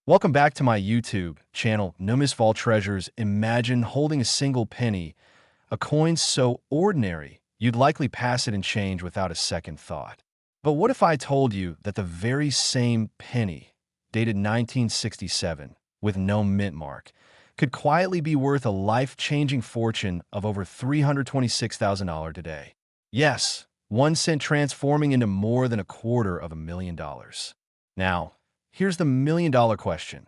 Welcome back to my YouTube channel, No Miss Vol Treasures. Imagine holding a single penny, a coin so ordinary you'd likely pass it in change without a second thought. But what if I told you that the very same penny, dated 1967, with no mint mark, could quietly be worth a life-changing fortune of over $326,000 today? Yes, 1 cent transforming into more than $250,000. Now, here's the million-dollar question.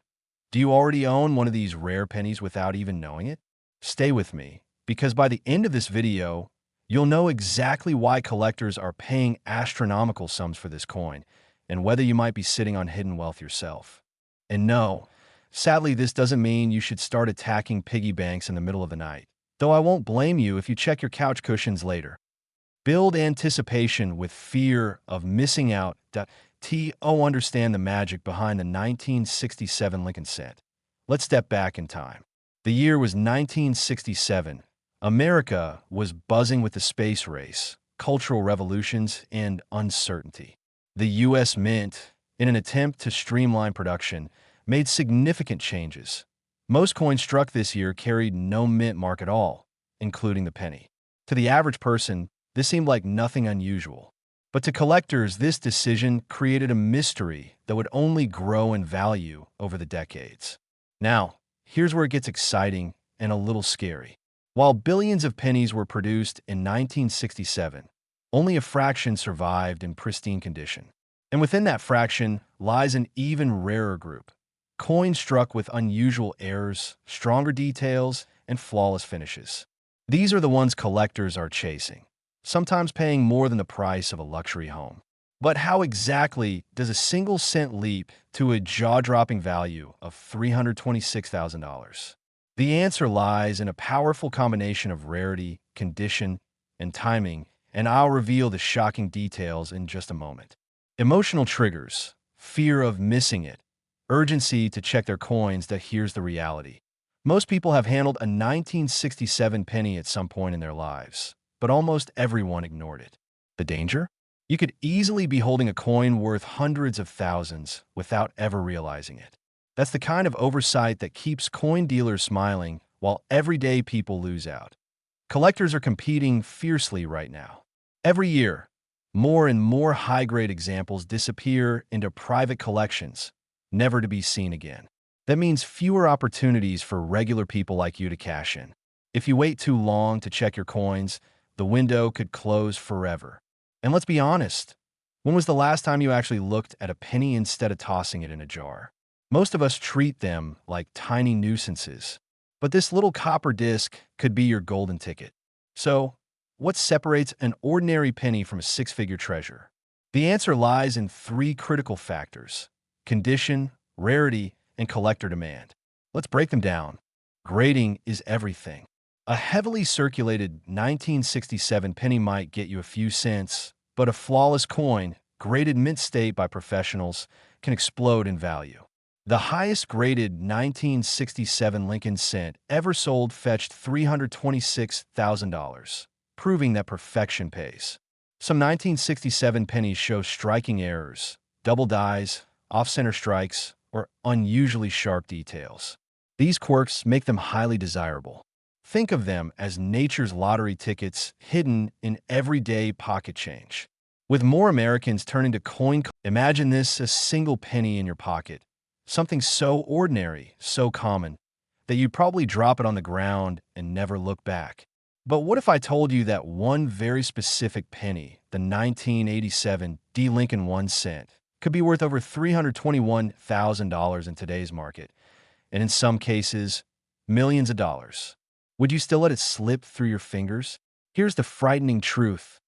Do you already own one of these rare pennies without even knowing it? Stay with me, because by the end of this video, you'll know exactly why collectors are paying astronomical sums for this coin, and whether you might be sitting on hidden wealth yourself. And no, sadly, this doesn't mean you should start attacking piggy banks in the middle of the night, though I won't blame you if you check your couch cushions later. Build anticipation with fear of missing out. Understand the magic behind the 1967 Lincoln cent. Let's step back in time. The year was 1967. America was buzzing with the space race, cultural revolutions, and uncertainty. The U.S. Mint, in an attempt to streamline production, made significant changes. Most coins struck this year carried no mint mark at all, including the penny. To the average person, this seemed like nothing unusual. But to collectors, this decision created a mystery that would only grow in value over the decades. Now, here's where it gets exciting and a little scary. While billions of pennies were produced in 1967, only a fraction survived in pristine condition. And within that fraction lies an even rarer group. Coins struck with unusual errors, stronger details, and flawless finishes. These are the ones collectors are chasing, sometimes paying more than the price of a luxury home. But how exactly does a single cent leap to a jaw-dropping value of $326,000? The answer lies in a powerful combination of rarity, condition, and timing, and I'll reveal the shocking details in just a moment. Emotional triggers, fear of missing it, urgency to check their coins. That here's the reality. Most people have handled a 1967 penny at some point in their lives, but almost everyone ignored it. The danger? You could easily be holding a coin worth hundreds of thousands without ever realizing it. That's the kind of oversight that keeps coin dealers smiling while everyday people lose out. Collectors are competing fiercely right now. Every year, more and more high-grade examples disappear into private collections, never to be seen again. That means fewer opportunities for regular people like you to cash in. If you wait too long to check your coins, the window could close forever. And let's be honest, when was the last time you actually looked at a penny instead of tossing it in a jar? Most of us treat them like tiny nuisances, but this little copper disc could be your golden ticket. So, what separates an ordinary penny from a six-figure treasure? The answer lies in three critical factors: condition, rarity, and collector demand. Let's break them down. Grading is everything. A heavily circulated 1967 penny might get you a few cents, but a flawless coin, graded mint state by professionals, can explode in value. The highest graded 1967 Lincoln cent ever sold fetched $326,000, proving that perfection pays. Some 1967 pennies show striking errors, double dies, off-center strikes, or unusually sharp details. These quirks make them highly desirable. Think of them as nature's lottery tickets hidden in everyday pocket change. With more Americans turning to imagine this: a single penny in your pocket. Something so ordinary, so common, that you'd probably drop it on the ground and never look back. But what if I told you that one very specific penny, the 1987 D. Lincoln 1 cent, could be worth over $321,000 in today's market, and in some cases, millions of dollars? Would you still let it slip through your fingers? Here's the frightening truth.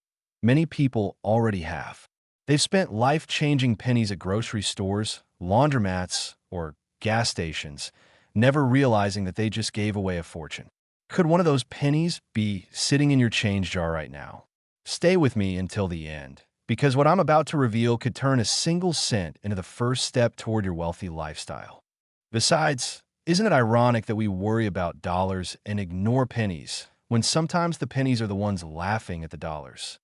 Many people already have. They've spent life-changing pennies at grocery stores, laundromats, or gas stations, never realizing that they just gave away a fortune. Could one of those pennies be sitting in your change jar right now? Stay with me until the end, because what I'm about to reveal could turn a single cent into the first step toward your wealthy lifestyle. Besides, isn't it ironic that we worry about dollars and ignore pennies, when sometimes the pennies are the ones laughing at the dollars?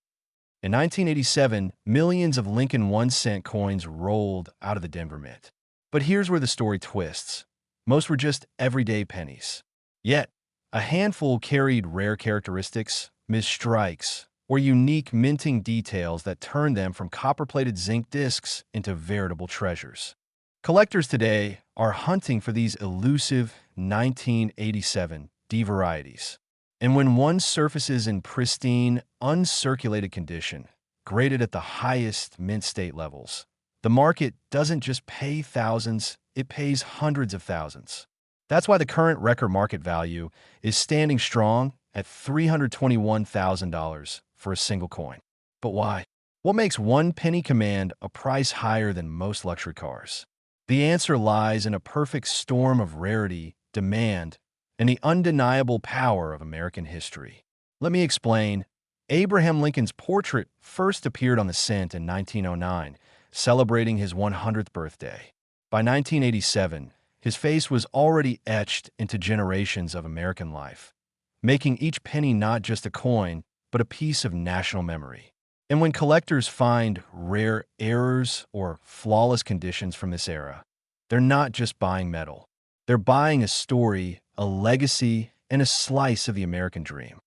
In 1987, millions of Lincoln 1 cent coins rolled out of the Denver Mint. But here's where the story twists. Most were just everyday pennies. Yet, a handful carried rare characteristics, missed strikes, or unique minting details that turned them from copper-plated zinc discs into veritable treasures. Collectors today are hunting for these elusive 1987 D varieties. And when one surfaces in pristine, uncirculated condition, graded at the highest mint state levels, the market doesn't just pay thousands, it pays hundreds of thousands. That's why the current record market value is standing strong at $321,000 for a single coin. But why? What makes one penny command a price higher than most luxury cars? The answer lies in a perfect storm of rarity, demand, and the undeniable power of American history. Let me explain. Abraham Lincoln's portrait first appeared on the cent in 1909, celebrating his 100th birthday. By 1987, his face was already etched into generations of American life, making each penny not just a coin, but a piece of national memory. And when collectors find rare errors or flawless conditions from this era, they're not just buying metal. They're buying a story, a legacy, and a slice of the American dream.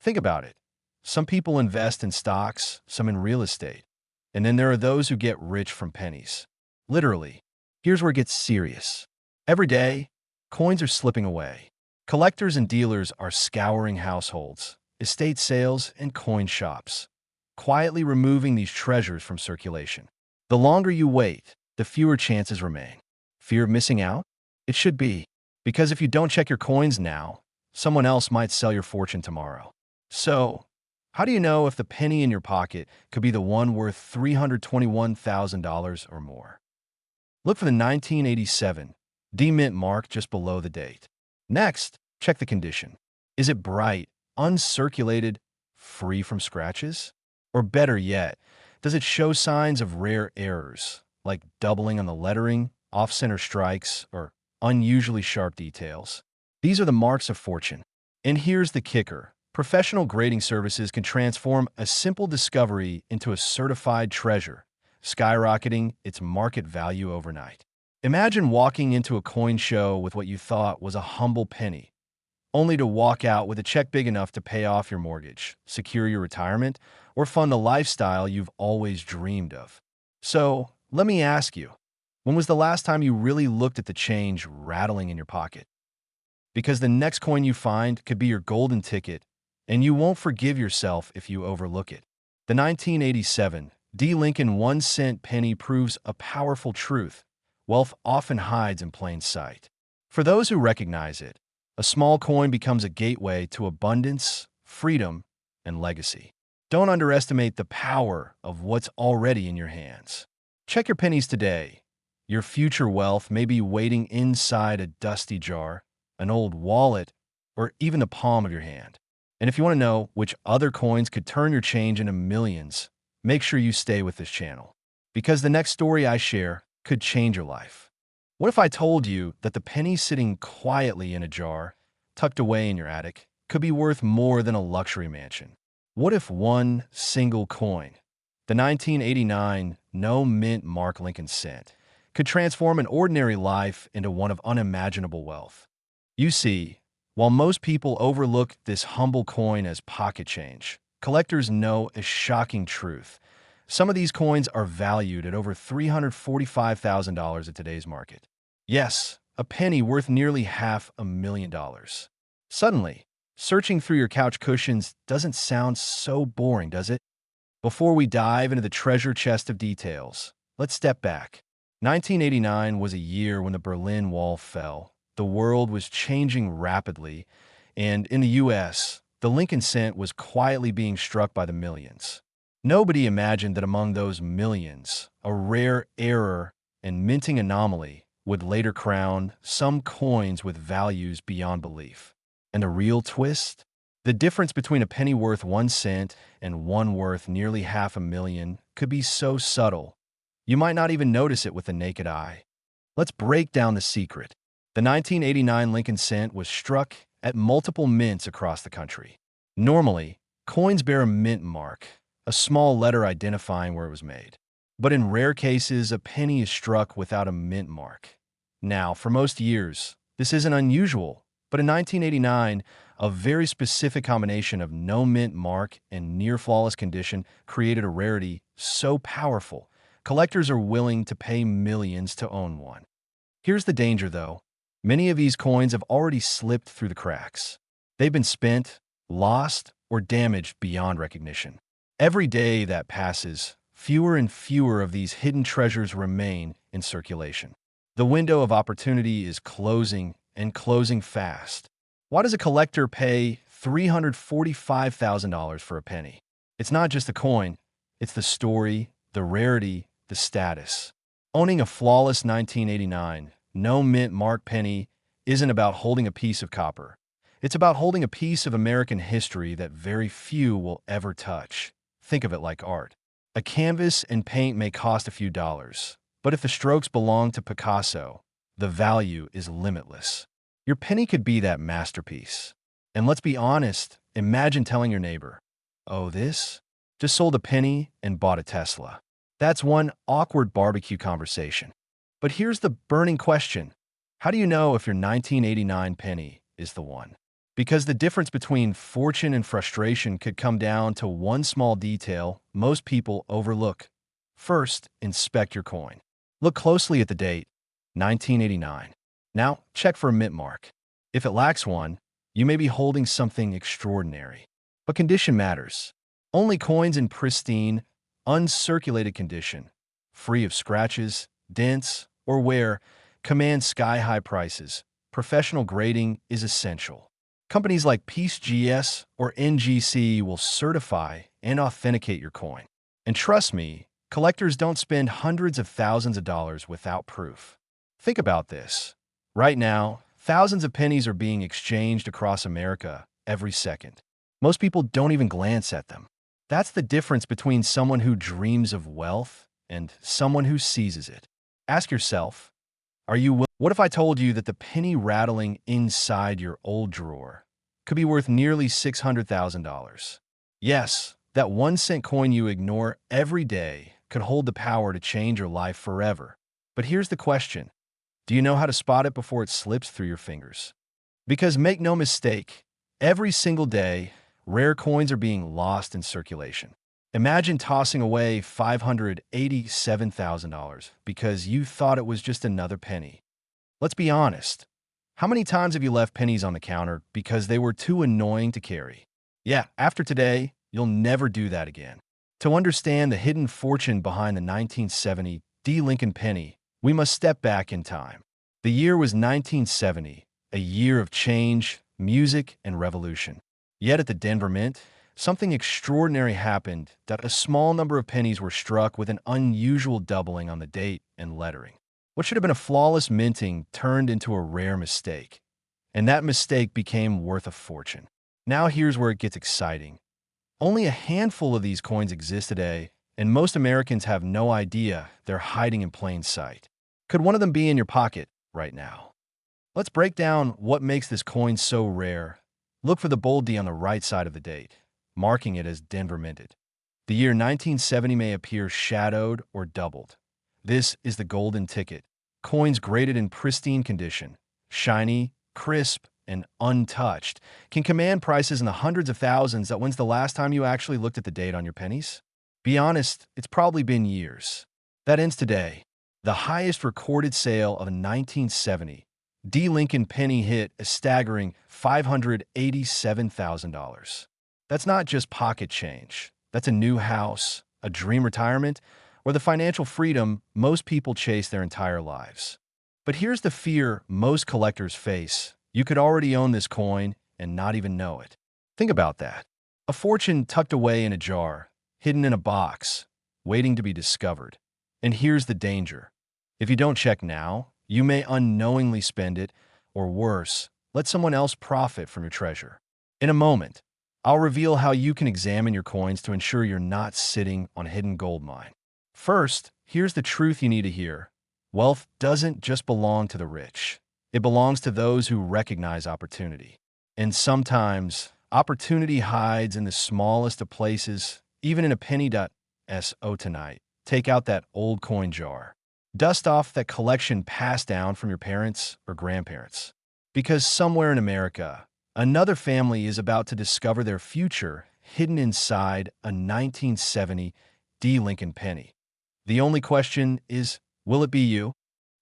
Think about it. Some people invest in stocks, some in real estate. And then there are those who get rich from pennies. Literally. Here's where it gets serious. Every day, coins are slipping away. Collectors and dealers are scouring households, estate sales, and coin shops, quietly removing these treasures from circulation. The longer you wait, the fewer chances remain. Fear of missing out? It should be. Because if you don't check your coins now, someone else might sell your fortune tomorrow. So, how do you know if the penny in your pocket could be the one worth $321,000 or more? Look for the 1987 D-mint mark just below the date. Next, check the condition. Is it bright, uncirculated, free from scratches? Or better yet, does it show signs of rare errors, like doubling on the lettering, off-center strikes, or unusually sharp details? These are the marks of fortune. And here's the kicker. Professional grading services can transform a simple discovery into a certified treasure, skyrocketing its market value overnight. Imagine walking into a coin show with what you thought was a humble penny, only to walk out with a check big enough to pay off your mortgage, secure your retirement, or fund the lifestyle you've always dreamed of. So, let me ask you, when was the last time you really looked at the change rattling in your pocket? Because the next coin you find could be your golden ticket, and you won't forgive yourself if you overlook it. The 1987 D. Lincoln 1-cent penny proves a powerful truth. Wealth often hides in plain sight. For those who recognize it, a small coin becomes a gateway to abundance, freedom, and legacy. Don't underestimate the power of what's already in your hands. Check your pennies today. Your future wealth may be waiting inside a dusty jar, an old wallet, or even the palm of your hand. And if you want to know which other coins could turn your change into millions, make sure you stay with this channel, because the next story I share could change your life. What if I told you that the penny sitting quietly in a jar, tucked away in your attic, could be worth more than a luxury mansion? What if one single coin, the 1989 no-mint mark Lincoln cent, could transform an ordinary life into one of unimaginable wealth? You see, while most people overlook this humble coin as pocket change, collectors know a shocking truth. Some of these coins are valued at over $345,000 at today's market. Yes, a penny worth nearly $500,000. Suddenly, searching through your couch cushions doesn't sound so boring, does it? Before we dive into the treasure chest of details, let's step back. 1989 was a year when the Berlin Wall fell. The world was changing rapidly, and in the U.S., the Lincoln cent was quietly being struck by the millions. Nobody imagined that among those millions, a rare error and minting anomaly would later crown some coins with values beyond belief. And the real twist? The difference between a penny worth 1 cent and one worth nearly $500,000 could be so subtle, you might not even notice it with the naked eye. Let's break down the secret. The 1989 Lincoln cent was struck at multiple mints across the country. Normally, coins bear a mint mark, a small letter identifying where it was made. But in rare cases, a penny is struck without a mint mark. Now, for most years, this isn't unusual, but in 1989, a very specific combination of no mint mark and near-flawless condition created a rarity so powerful, collectors are willing to pay millions to own one. Here's the danger, though. Many of these coins have already slipped through the cracks. They've been spent, lost, or damaged beyond recognition. Every day that passes, fewer and fewer of these hidden treasures remain in circulation. The window of opportunity is closing and closing fast. Why does a collector pay $345,000 for a penny? It's not just the coin, it's the story, the rarity, the status. Owning a flawless 1989, no mint mark penny isn't about holding a piece of copper. It's about holding a piece of American history that very few will ever touch. Think of it like art. A canvas and paint may cost a few dollars, but if the strokes belong to Picasso, the value is limitless. Your penny could be that masterpiece. And let's be honest, imagine telling your neighbor, "Oh, this? Just sold a penny and bought a Tesla." That's one awkward barbecue conversation. But here's the burning question. How do you know if your 1989 penny is the one? Because the difference between fortune and frustration could come down to one small detail most people overlook. First, inspect your coin. Look closely at the date, 1989. Now, check for a mint mark. If it lacks one, you may be holding something extraordinary. But condition matters. Only coins in pristine, uncirculated condition, free of scratches, dents, or wear, command sky-high prices. Professional grading is essential. Companies like PeaceGS or NGC will certify and authenticate your coin. And trust me, collectors don't spend hundreds of thousands of dollars without proof. Think about this. Right now, thousands of pennies are being exchanged across America every second. Most people don't even glance at them. That's the difference between someone who dreams of wealth and someone who seizes it. Ask yourself, what if I told you that the penny rattling inside your old drawer could be worth nearly $600,000? Yes, that 1-cent coin you ignore every day could hold the power to change your life forever. But here's the question. Do you know how to spot it before it slips through your fingers? Because make no mistake, every single day, rare coins are being lost in circulation. Imagine tossing away $587,000 because you thought it was just another penny. Let's be honest. How many times have you left pennies on the counter because they were too annoying to carry? Yeah, after today, you'll never do that again. To understand the hidden fortune behind the 1970 Lincoln penny, we must step back in time. The year was 1970, a year of change, music, and revolution. Yet at the Denver Mint, something extraordinary happened that a small number of pennies were struck with an unusual doubling on the date and lettering. What should have been a flawless minting turned into a rare mistake, and that mistake became worth a fortune. Now here's where it gets exciting. Only a handful of these coins exist today, and most Americans have no idea they're hiding in plain sight. Could one of them be in your pocket right now? Let's break down what makes this coin so rare. Look for the bold D on the right side of the date, marking it as Denver minted. The year 1970 may appear shadowed or doubled. This is the golden ticket. Coins graded in pristine condition, shiny, crisp, and untouched, can command prices in the hundreds of thousands. When's the last time you actually looked at the date on your pennies? Be honest, it's probably been years. That ends today. The highest recorded sale of 1970, Lincoln penny hit a staggering $587,000. That's not just pocket change. That's a new house, a dream retirement, or the financial freedom most people chase their entire lives. But here's the fear most collectors face. You could already own this coin and not even know it. Think about that. A fortune tucked away in a jar, hidden in a box, waiting to be discovered. And here's the danger. If you don't check now, you may unknowingly spend it, or worse, let someone else profit from your treasure. In a moment, I'll reveal how you can examine your coins to ensure you're not sitting on a hidden gold mine. First, here's the truth you need to hear. Wealth doesn't just belong to the rich. It belongs to those who recognize opportunity. And sometimes, opportunity hides in the smallest of places, even in a penny. So tonight, Take out that old coin jar. Dust off that collection passed down from your parents or grandparents. Because somewhere in America, another family is about to discover their future hidden inside a 1970 D. Lincoln penny. The only question is, will it be you?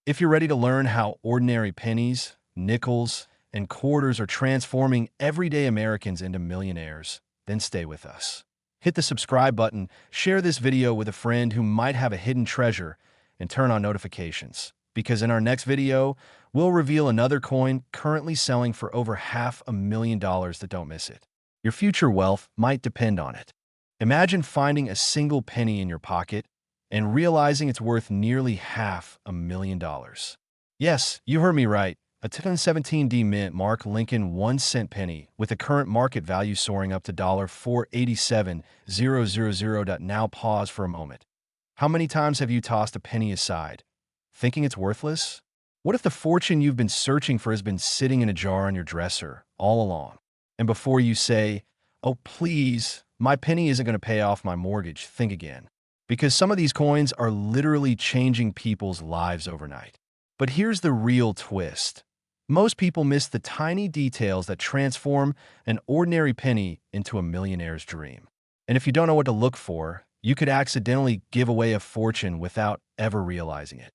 If you're ready to learn how ordinary pennies, nickels, and quarters are transforming everyday Americans into millionaires, then stay with us. Hit the subscribe button, share this video with a friend who might have a hidden treasure, and turn on notifications. Because in our next video, we'll reveal another coin currently selling for over $500,000 that don't miss it. Your future wealth might depend on it. Imagine finding a single penny in your pocket and realizing it's worth nearly $500,000. Yes, you heard me right. A 2017 D Mint Mark Lincoln 1-cent penny with a current market value soaring up to $487,000. Now pause for a moment. How many times have you tossed a penny aside, thinking it's worthless? What if the fortune you've been searching for has been sitting in a jar on your dresser all along? And before you say, "Oh, please, my penny isn't going to pay off my mortgage," think again. Because some of these coins are literally changing people's lives overnight. But here's the real twist. Most people miss the tiny details that transform an ordinary penny into a millionaire's dream. And if you don't know what to look for, you could accidentally give away a fortune without ever realizing it.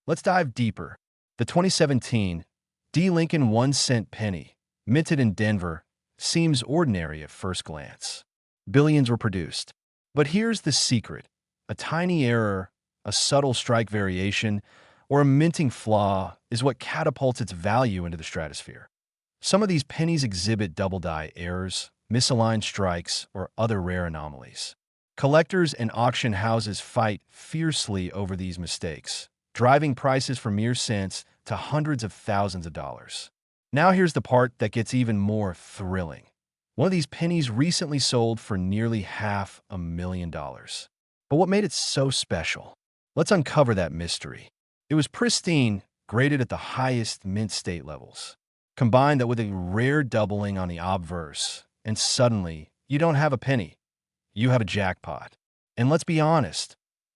Let's dive deeper. The 2017 D. Lincoln 1-cent penny, minted in Denver, seems ordinary at first glance. Billions were produced. But here's the secret. A tiny error, a subtle strike variation, or a minting flaw is what catapults its value into the stratosphere. Some of these pennies exhibit double-die errors, misaligned strikes, or other rare anomalies. Collectors and auction houses fight fiercely over these mistakes, driving prices from mere cents to hundreds of thousands of dollars. Now here's the part that gets even more thrilling. One of these pennies recently sold for nearly $500,000. But what made it so special? Let's uncover that mystery. It was pristine, graded at the highest mint state levels. Combine that with a rare doubling on the obverse, and suddenly, you don't have a penny. You have a jackpot. And let's be honest,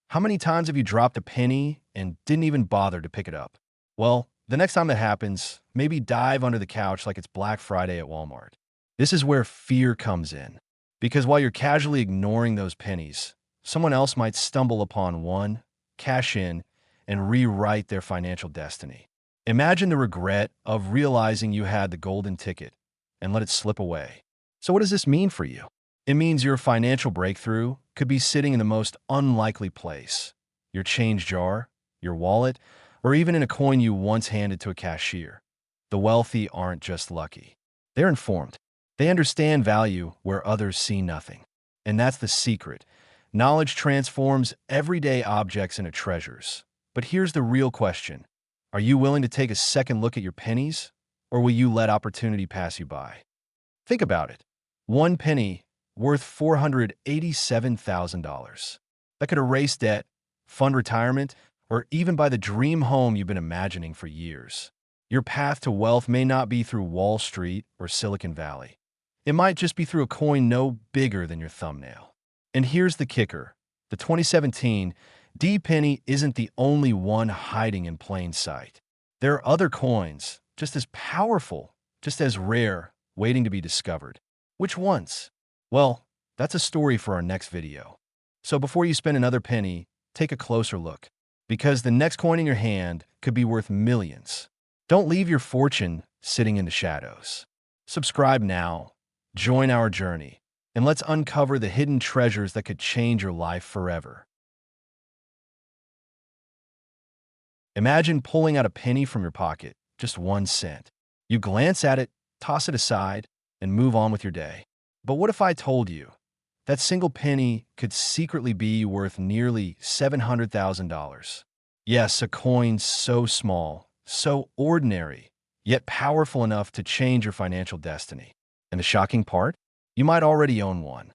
how many times have you dropped a penny and didn't even bother to pick it up? Well, the next time that happens, maybe dive under the couch like it's Black Friday at Walmart. This is where fear comes in. Because while you're casually ignoring those pennies, someone else might stumble upon one, cash in, and rewrite their financial destiny. Imagine the regret of realizing you had the golden ticket and let it slip away. So what does this mean for you? It means your financial breakthrough could be sitting in the most unlikely place. Your change jar, your wallet, or even in a coin you once handed to a cashier. The wealthy aren't just lucky. They're informed. They understand value where others see nothing. And that's the secret. Knowledge transforms everyday objects into treasures. But here's the real question. Are you willing to take a second look at your pennies, or will you let opportunity pass you by? Think about it. One penny worth $487,000. That could erase debt, fund retirement, or even buy the dream home you've been imagining for years. Your path to wealth may not be through Wall Street or Silicon Valley. It might just be through a coin no bigger than your thumbnail. And here's the kicker. The 2017 D penny isn't the only one hiding in plain sight. There are other coins, just as powerful, just as rare, waiting to be discovered. Which ones? Well, that's a story for our next video. So before you spend another penny, take a closer look. Because the next coin in your hand could be worth millions. Don't leave your fortune sitting in the shadows. Subscribe now, join our journey, and let's uncover the hidden treasures that could change your life forever. Imagine pulling out a penny from your pocket, just 1 cent. You glance at it, toss it aside, and move on with your day. But what if I told you that single penny could secretly be worth nearly $700,000? Yes, a coin so small, so ordinary, yet powerful enough to change your financial destiny. And the shocking part? You might already own one.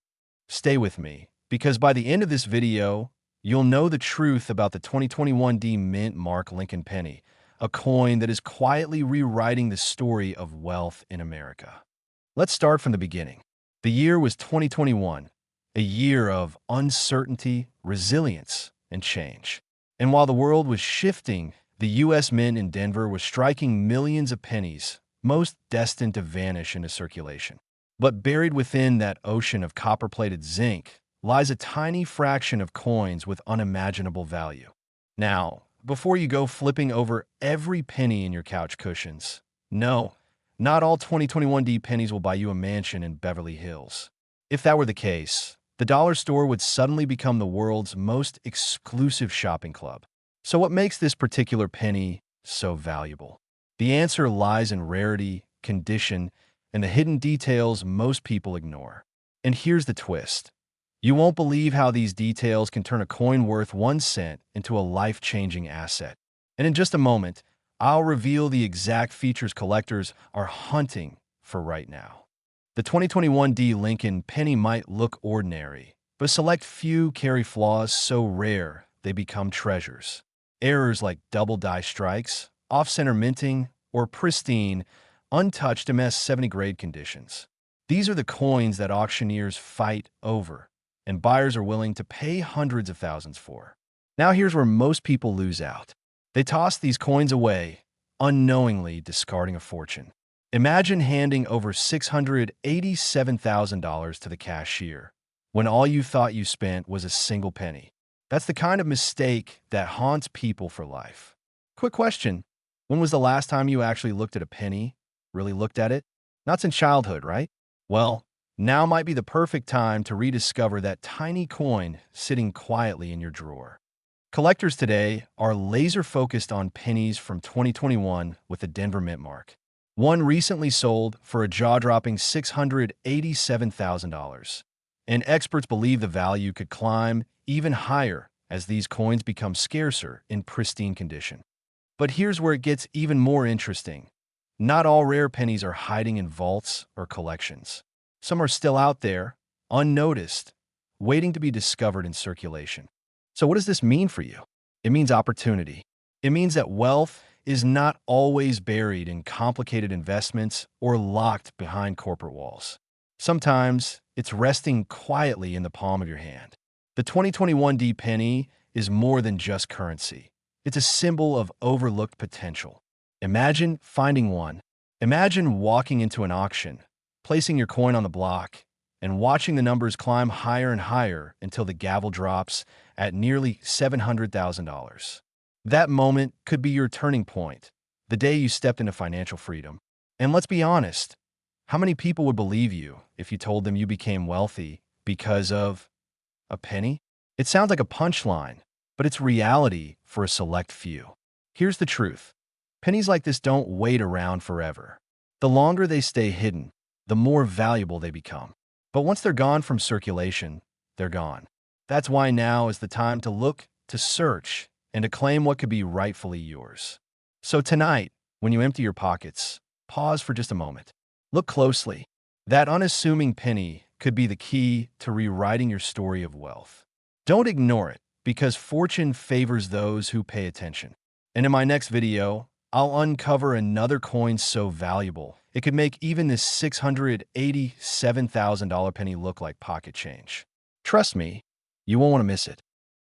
Stay with me, because by the end of this video, you'll know the truth about the 2021 D Mint Mark Lincoln penny, a coin that is quietly rewriting the story of wealth in America. Let's start from the beginning. The year was 2021, a year of uncertainty, resilience, and change. And while the world was shifting, the U.S. Mint in Denver was striking millions of pennies, most destined to vanish into circulation. But buried within that ocean of copper-plated zinc lies a tiny fraction of coins with unimaginable value. Now, before you go flipping over every penny in your couch cushions, no, not all 2021 pennies will buy you a mansion in Beverly Hills. If that were the case, the dollar store would suddenly become the world's most exclusive shopping club. So what makes this particular penny so valuable? The answer lies in rarity, condition, and the hidden details most people ignore. And here's the twist. You won't believe how these details can turn a coin worth 1 cent into a life-changing asset. And in just a moment, I'll reveal the exact features collectors are hunting for right now. The 2021 Lincoln penny might look ordinary, but a select few carry flaws so rare they become treasures. Errors like double die strikes, off-center minting, or pristine, untouched MS-70 grade conditions. These are the coins that auctioneers fight over, and buyers are willing to pay hundreds of thousands for. Now here's where most people lose out. They toss these coins away, unknowingly discarding a fortune. Imagine handing over $687,000 to the cashier when all you thought you spent was a single penny. That's the kind of mistake that haunts people for life. Quick question. When was the last time you actually looked at a penny? Really looked at it? Not since childhood, right? Well, now might be the perfect time to rediscover that tiny coin sitting quietly in your drawer. Collectors today are laser-focused on pennies from 2021 with the Denver Mint mark. One recently sold for a jaw-dropping $687,000. And experts believe the value could climb even higher as these coins become scarcer in pristine condition. But here's where it gets even more interesting. Not all rare pennies are hiding in vaults or collections. Some are still out there, unnoticed, waiting to be discovered in circulation. So what does this mean for you? It means opportunity. It means that wealth is not always buried in complicated investments or locked behind corporate walls. Sometimes it's resting quietly in the palm of your hand. The 2021 penny is more than just currency. It's a symbol of overlooked potential. Imagine finding one. Imagine walking into an auction, placing your coin on the block, and watching the numbers climb higher and higher until the gavel drops at nearly $700,000. That moment could be your turning point, the day you stepped into financial freedom. And let's be honest, how many people would believe you if you told them you became wealthy because of a penny? It sounds like a punchline, but it's reality for a select few. Here's the truth. Pennies like this don't wait around forever. The longer they stay hidden, the more valuable they become. But once they're gone from circulation, they're gone. That's why now is the time to look, to search, and to claim what could be rightfully yours. So tonight, when you empty your pockets, pause for just a moment. Look closely. That unassuming penny could be the key to rewriting your story of wealth. Don't ignore it, because fortune favors those who pay attention. And in my next video, I'll uncover another coin so valuable, it could make even this $687,000 penny look like pocket change. Trust me, you won't want to miss it.